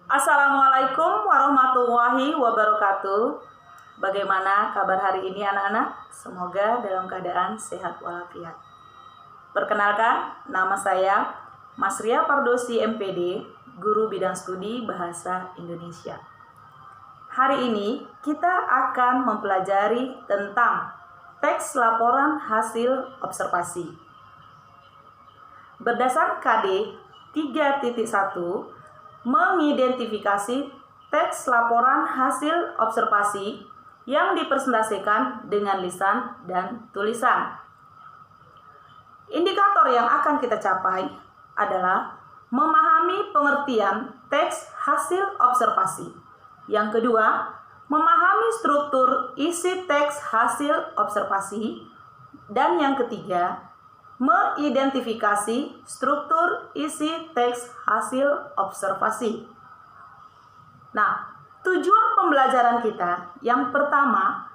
Assalamualaikum warahmatullahi wabarakatuh. Bagaimana kabar hari ini anak-anak? Semoga dalam keadaan sehat walafiat. Perkenalkan, nama saya Masria Pardosi MPD, Guru Bidang Studi Bahasa Indonesia. Hari ini kita akan mempelajari tentang teks laporan hasil observasi. Berdasar KD 3.1, mengidentifikasi teks laporan hasil observasi yang dipresentasikan dengan lisan dan tulisan. Indikator yang akan kita capai adalah memahami pengertian teks hasil observasi. Yang kedua, memahami struktur isi teks hasil observasi. Dan yang ketiga, mengidentifikasi struktur isi teks hasil observasi. Nah, tujuan pembelajaran kita yang pertama,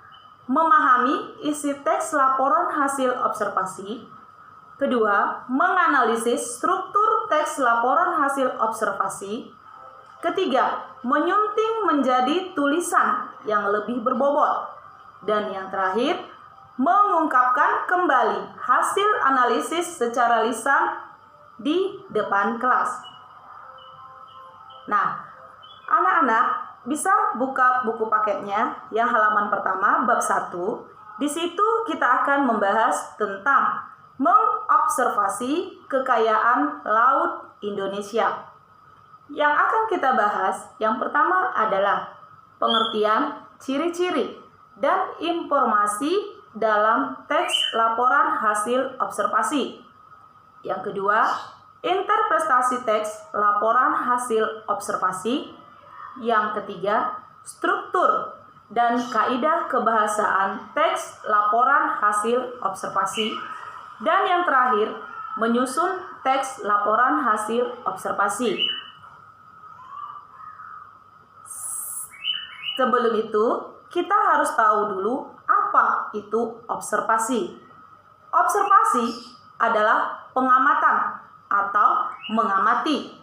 memahami isi teks laporan hasil observasi. Kedua, menganalisis struktur teks laporan hasil observasi. Ketiga, menyunting menjadi tulisan yang lebih berbobot. Dan yang terakhir, mengungkapkan kembali hasil analisis secara lisan di depan kelas. Nah, anak-anak bisa buka buku paketnya yang halaman pertama bab 1. Di situ kita akan membahas tentang mengobservasi kekayaan laut Indonesia. Yang akan kita bahas yang pertama adalah pengertian, ciri-ciri, dan informasi dalam teks laporan hasil observasi. Yang kedua, interpretasi teks laporan hasil observasi. Yang ketiga, struktur dan kaidah kebahasaan teks laporan hasil observasi. Dan yang terakhir, menyusun teks laporan hasil observasi. Sebelum itu, kita harus tahu dulu apa itu observasi. Observasi adalah pengamatan atau mengamati.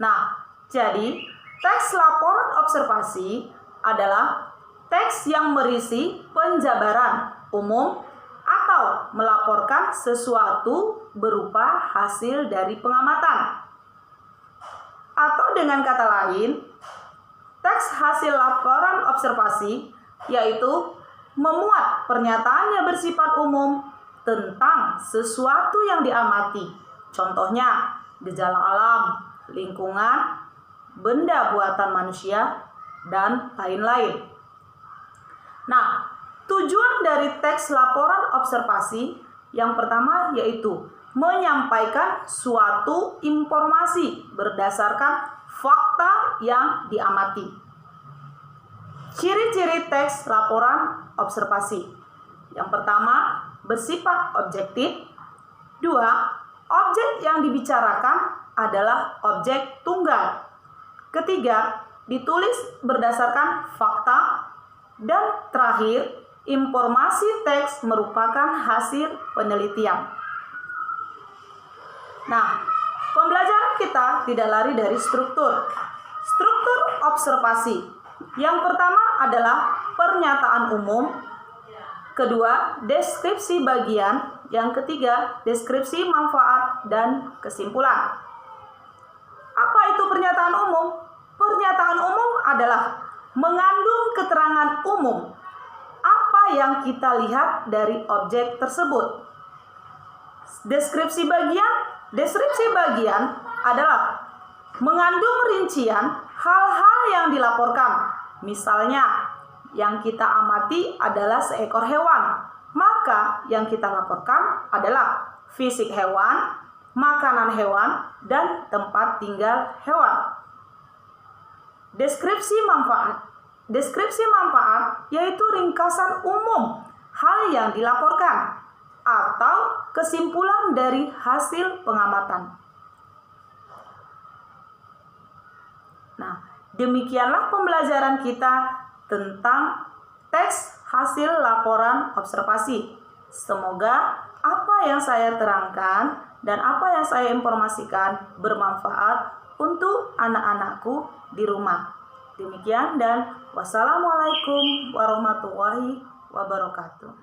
Nah, jadi teks laporan observasi adalah teks yang berisi penjabaran umum atau melaporkan sesuatu berupa hasil dari pengamatan. Atau dengan kata lain, teks hasil laporan observasi yaitu memuat pernyataan yang bersifat umum tentang sesuatu yang diamati. Contohnya, gejala alam, lingkungan, benda buatan manusia, dan lain-lain. Nah, tujuan dari teks laporan observasi yang pertama yaitu menyampaikan suatu informasi berdasarkan fakta yang diamati. Ciri-ciri teks laporan observasi. Yang pertama, bersifat objektif. Dua, objek yang dibicarakan adalah objek tunggal. Ketiga, ditulis berdasarkan fakta. Dan terakhir, informasi teks merupakan hasil penelitian. Nah, pembelajaran kita tidak lari dari struktur. Struktur observasi. Yang pertama adalah pernyataan umum. Kedua, deskripsi bagian. Yang ketiga, deskripsi manfaat dan kesimpulan. Apa itu pernyataan umum? Pernyataan umum adalah mengandung keterangan umum apa yang kita lihat dari objek tersebut. Deskripsi bagian adalah mengandung rincian hal-hal yang dilaporkan. Misalnya, yang kita amati adalah seekor hewan, maka yang kita laporkan adalah fisik hewan, makanan hewan, dan tempat tinggal hewan. Deskripsi manfaat yaitu ringkasan umum hal yang dilaporkan atau kesimpulan dari hasil pengamatan. Nah, demikianlah pembelajaran kita tentang teks hasil laporan observasi. Semoga apa yang saya terangkan dan apa yang saya informasikan bermanfaat untuk anak-anakku di rumah. Demikian dan wassalamualaikum warahmatullahi wabarakatuh.